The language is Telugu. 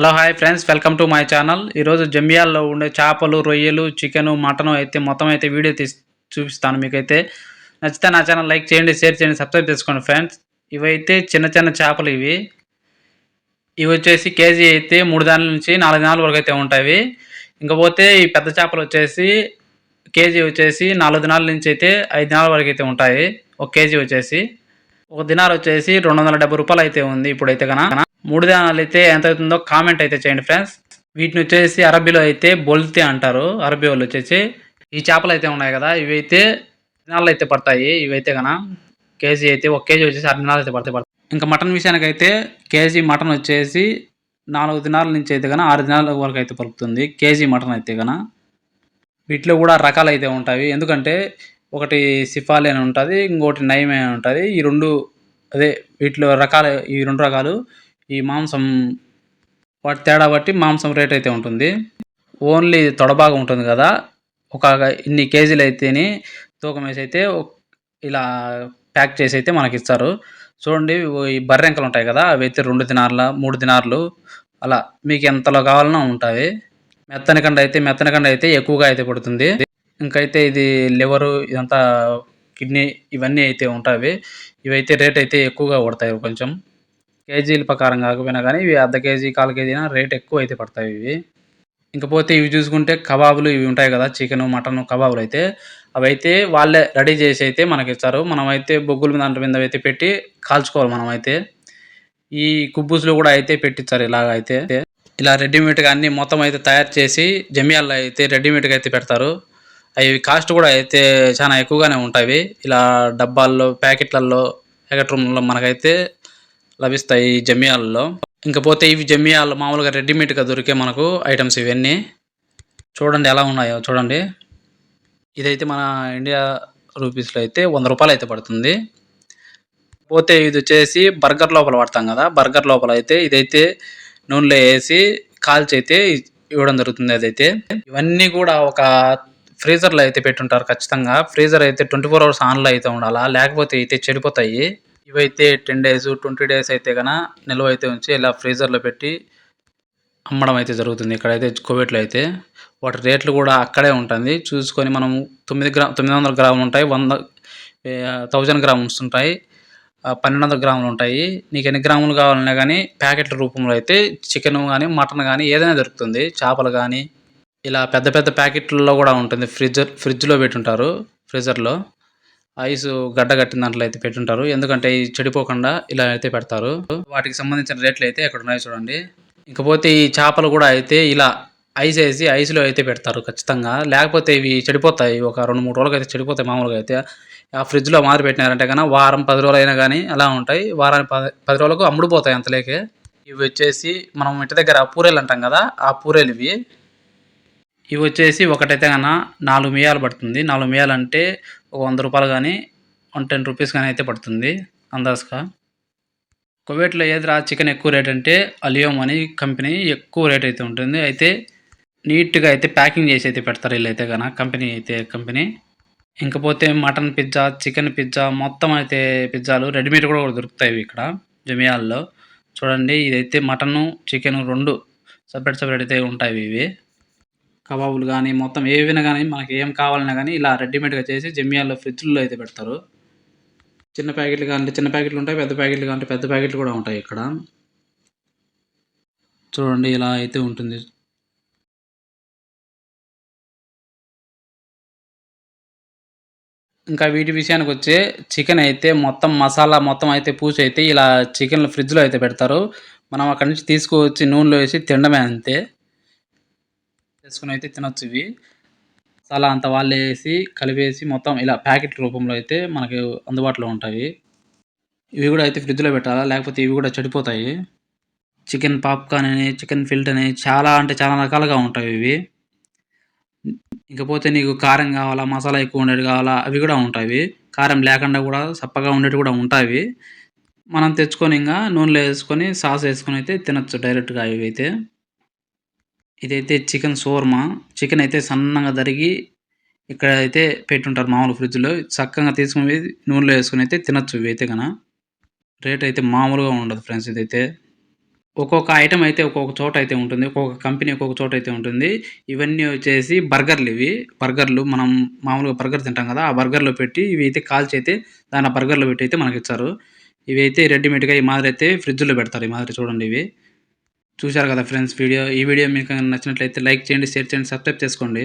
Hello hi friends, welcome to my channel. ఈరోజు జమియాల్లో ఉండే చేపలు, రొయ్యలు, చికెను, మటను అయితే మొత్తం అయితే వీడియో చూపిస్తాను మీకైతే. నచ్చితే నా ఛానల్ లైక్ చేయండి, షేర్ చేయండి, సబ్స్క్రైబ్ చేసుకోండి ఫ్రెండ్స్. ఇవైతే చిన్న చిన్న చేపలు ఇవి. ఇవి వచ్చేసి కేజీ అయితే 3 దాని నుంచి 4 దినాల వరకు అయితే ఉంటాయి. ఇంకపోతే ఈ పెద్ద చేపలు వచ్చేసి కేజీ వచ్చేసి 4 దినాల నుంచి అయితే 5 దినాల వరకు అయితే ఉంటాయి. ఒక కేజీ వచ్చేసి ఒక దినార్ వచ్చేసి రూ. 270 అయితే ఉంది ఇప్పుడైతే కన. 3 దినాలు అయితే ఎంత అవుతుందో కామెంట్ అయితే చేయండి ఫ్రెండ్స్. వీటిని వచ్చేసి అరబీలో అయితే బొల్తే అంటారు. అరబీ వాళ్ళు వచ్చేసి ఈ చేపలు అయితే ఉన్నాయి కదా, ఇవైతే దినాలు అయితే పడతాయి. ఇవైతే కన కేజీ అయితే ఒక కేజీ వచ్చేసి 6 దినాలు అయితే పడతాయి. ఇంకా మటన్ విషయానికి అయితే కేజీ మటన్ వచ్చేసి 4 దినాల నుంచి అయితే కన 6 దినాల వరకు అయితే పలుకుతుంది కేజీ మటన్ అయితే కన. వీటిలో కూడా రకాలు అయితే ఉంటాయి. ఎందుకంటే ఒకటి సిఫాలి అని ఉంటుంది, ఇంకోటి నయమే అని ఉంటుంది. ఈ రెండు అదే వీటిలో రకాలు, ఈ రెండు రకాలు. ఈ మాంసం వాటి తేడా బట్టి మాంసం రేట్ అయితే ఉంటుంది. ఓన్లీ తొడభాగం ఉంటుంది కదా, ఒక ఇన్ని కేజీలు అయితేనే తూకం వేసి అయితే ఇలా ప్యాక్ చేసి అయితే మనకి ఇస్తారు. చూడండి, ఈ బర్రెంకలు ఉంటాయి కదా, అవి అయితే 2 దినార్ల 3 దినార్లు అలా మీకు ఎంతలో కావాలన్నా ఉంటాయి. మెత్తని కండ అయితే ఎక్కువగా అయితే పడుతుంది. ఇంకైతే ఇది లివరు, ఇదంతా కిడ్నీ, ఇవన్నీ అయితే ఉంటాయి. ఇవైతే రేట్ అయితే ఎక్కువగా పడతాయి. కొంచెం కేజీల ప్రకారం కాకపోయినా కానీ ఇవి అర్ధ కేజీ, కాలు కేజీనా రేట్ ఎక్కువ అయితే పడతాయి ఇవి. ఇంకపోతే ఇవి చూసుకుంటే కబాబులు ఇవి ఉంటాయి కదా, చికెను, మటను కబాబులు అయితే అవైతే వాళ్ళే రెడీ చేసి అయితే మనకి ఇస్తారు. మనమైతే బొగ్గుల దాంట్లో మీద అయితే పెట్టి కాల్చుకోవాలి. మనమైతే ఈ కుబ్బూసులు కూడా అయితే పెట్టించారు. ఇలాగ అయితే ఇలా రెడీమేడ్గా అన్ని మొత్తం అయితే తయారు చేసి జమియాల్లో అయితే రెడీమేడ్గా అయితే పెడతారు. అవి కాస్ట్ కూడా అయితే చాలా ఎక్కువగానే ఉంటాయి. ఇలా డబ్బాల్లో, ప్యాకెట్లలో, ప్యాకెట్ రూమ్లో మనకైతే లభిస్తాయి ఈ జమియాల్లో. ఇంకపోతే ఇవి జమియాల్లో మామూలుగా రెడీమేడ్గా దొరికే మనకు ఐటమ్స్ ఇవన్నీ. చూడండి ఎలా ఉన్నాయో చూడండి. ఇదైతే మన ఇండియా రూపీస్లో అయితే ₹100 అయితే పడుతుంది. పోతే ఇది వచ్చేసి బర్గర్ లోపల వాడతాం కదా, బర్గర్ లోపల అయితే ఇదైతే నూనెలో వేసి కాల్చి అయితే ఇవ్వడం జరుగుతుంది. అదైతే ఇవన్నీ కూడా ఒక ఫ్రీజర్లో అయితే పెట్టుంటారు ఖచ్చితంగా. ఫ్రీజర్ అయితే 24 hours ఆన్లో అయితే ఉండాలా, లేకపోతే అయితే చెడిపోతాయి. ఇవైతే 10 days 20 days అయితే కన నిల్వ అయితే ఉంచి ఇలా ఫ్రీజర్లో పెట్టి అమ్మడం అయితే జరుగుతుంది. ఇక్కడైతే కువైట్లో అయితే వాటి రేట్లు కూడా అక్కడే ఉంటుంది. చూసుకొని మనం 900 గ్రాములు ఉంటాయి, 1000 గ్రామ్స్ ఉంటాయి, 1200 గ్రాములు ఉంటాయి. నీకు ఎన్ని గ్రాములు కావాలన్నా కానీ ప్యాకెట్ల రూపంలో అయితే చికెన్ కానీ, మటన్ కానీ ఏదైనా దొరుకుతుంది. చేపలు కానీ ఇలా పెద్ద పెద్ద ప్యాకెట్లలో కూడా ఉంటుంది. ఫ్రిడ్జ్లో పెట్టుంటారు. ఫ్రీజర్లో ఐస్ గడ్డ కట్టిన దాంట్లో అయితే పెట్టుంటారు. ఎందుకంటే ఈ చెడిపోకుండా ఇలా అయితే పెడతారు. వాటికి సంబంధించిన రేట్లు అయితే ఎక్కడ ఉన్నాయి చూడండి. ఇకపోతే ఈ చేపలు కూడా అయితే ఇలా ఐస్ వేసి ఐస్లో అయితే పెడతారు ఖచ్చితంగా, లేకపోతే ఇవి చెడిపోతాయి. ఒక 2-3 రోజులకు అయితే చెడిపోతాయి. మామూలుగా అయితే ఆ ఫ్రిడ్జ్లో మారి పెట్టినారంటే కానీ వారం 10 రోజులు అయినా కానీ అలా ఉంటాయి. వారానికి 10 రోజులకు అమ్ముడుపోతాయి అంతలేకే. ఇవి వచ్చేసి మనం ఇంటి దగ్గర పూరేలు అంటాం కదా, ఆ పూరేలు ఇవి. ఇవి వచ్చేసి ఒకటైతే కన్నా 4 మియాలు పడుతుంది. 4 మియాలు అంటే ఒక ₹100 కానీ, ₹110 కానీ అయితే పడుతుంది అందాజుగా. కువైట్లో ఏదిరా చికెన్ ఎక్కువ రేట్ అంటే అలియోమ్ అని కంపెనీ ఎక్కువ రేట్ అయితే ఉంటుంది. అయితే నీట్గా అయితే ప్యాకింగ్ చేసి అయితే పెడతారు వీళ్ళైతే కన్నా, కంపెనీ. ఇంకపోతే మటన్ పిజ్జా, చికెన్ పిజ్జా మొత్తం అయితే పిజ్జాలు రెడీమేడ్ కూడా దొరుకుతాయి ఇక్కడ జమియాల్లో. చూడండి, ఇదైతే మటను, చికెను 2 సపరేట్ అయితే ఉంటాయి. ఇవి కబాబులు కానీ మొత్తం ఏవైనా కానీ మనకి ఏం కావాలన్నా కానీ ఇలా రెడీమేడ్గా చేసి జమియాల్లో ఫ్రిడ్జ్లో అయితే పెడతారు. చిన్న ప్యాకెట్లు కావాలంటే చిన్న ప్యాకెట్లు ఉంటాయి, పెద్ద ప్యాకెట్లు కావాలంటే పెద్ద ప్యాకెట్లు కూడా ఉంటాయి ఇక్కడ. చూడండి ఇలా అయితే ఉంటుంది. ఇంకా వీటి విషయానికి వచ్చే చికెన్ అయితే మొత్తం మసాలా మొత్తం అయితే పూసి అయితే ఇలా చికెన్ ఫ్రిడ్జ్లో అయితే పెడతారు. మనం అక్కడి నుంచి తీసుకువచ్చి నూనెలో వేసి తినడమే అంతే. చేసుకుని అయితే తినొచ్చు. ఇవి మసాలా అంతా వాళ్ళే వేసి కలిపేసి మొత్తం ఇలా ప్యాకెట్ రూపంలో అయితే మనకి అందుబాటులో ఉంటాయి. ఇవి కూడా అయితే ఫ్రిడ్జ్లో పెట్టాలా, లేకపోతే ఇవి కూడా చెడిపోతాయి. చికెన్ పాప్కార్న్ అని, చికెన్ ఫిల్ట్ అని చాలా అంటే చాలా రకాలుగా ఉంటాయి ఇవి. ఇకపోతే నీకు కారం కావాలా, మసాలా ఎక్కువ ఉండేది కావాలా, అవి కూడా ఉంటాయి. కారం లేకుండా కూడా సప్పగా ఉండేవి కూడా ఉంటాయి. మనం తెచ్చుకొని ఇంకా నూనెలో వేసుకొని సాస్ వేసుకొని అయితే తినొచ్చు డైరెక్ట్గా. ఇవైతే ఇదైతే చికెన్ షోర్మా. చికెన్ అయితే సన్నగా తరిగి ఇక్కడ అయితే పెట్టుంటారు మామూలు ఫ్రిడ్జ్లో. చక్కగా తీసుకుని నూనెలో వేసుకొని అయితే తినొచ్చు. ఇవైతే కన రేట్ అయితే మామూలుగా ఉండదు ఫ్రెండ్స్. ఇదైతే ఒక్కొక్క ఐటెమ్ అయితే ఒక్కొక్క చోట అయితే ఉంటుంది. ఒక్కొక్క కంపెనీ ఒక్కొక్క చోట అయితే ఉంటుంది. ఇవన్నీ వచ్చేసి బర్గర్‌లివి. బర్గర్‌లు మనం మామూలుగా బర్గర్ తింటాం గదా! ఆ బర్గర్‌లో పెట్టి ఇవి అయితే కాల్చయితే దాన్ని ఆ బర్గర్‌లో పెట్టయితే మనకిచ్చారు. ఇవైతే రెడీమేడ్‌గా ఈ మాదిరైతే ఫ్రిడ్జ్‌లో పెడతారు. ఈ మాదిరి చూడండి ఇవి. చూశారు గదా ఫ్రెండ్స్ వీడియో. ఈ వీడియో మీకు నచ్చినట్లయితే లైక్ చేయండి, షేర్ చేయండి, సబ్స్క్రైబ్ చేసుకోండి.